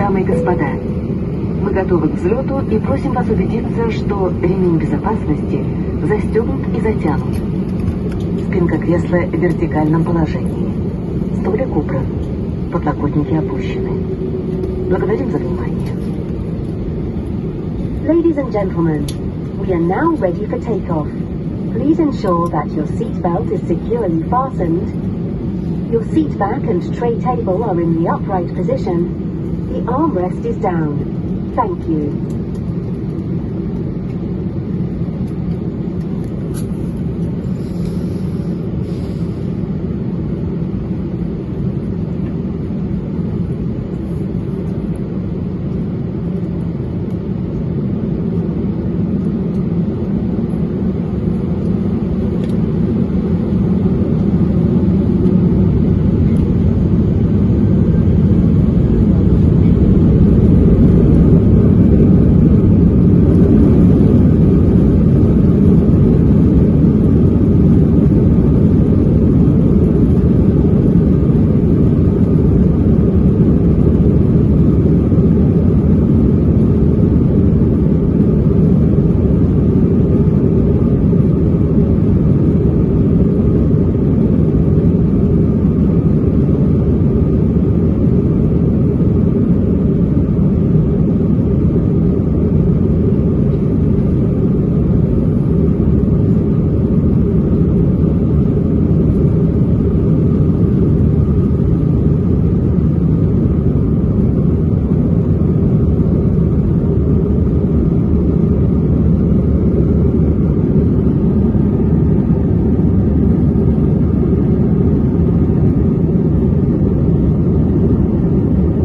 Дамы и господа, мы готовы к взлету и просим вас убедиться, что ремень безопасности застегнут и затянут. Спинка кресла в вертикальном положении. Столик убран. Подлокотники опущены. Благодарим за внимание. Ladies and gentlemen, we are now ready for takeoff. Please ensure that your seat belt is securely fastened. Your seat back and tray table are in the upright position. The armrest is down. Thank you.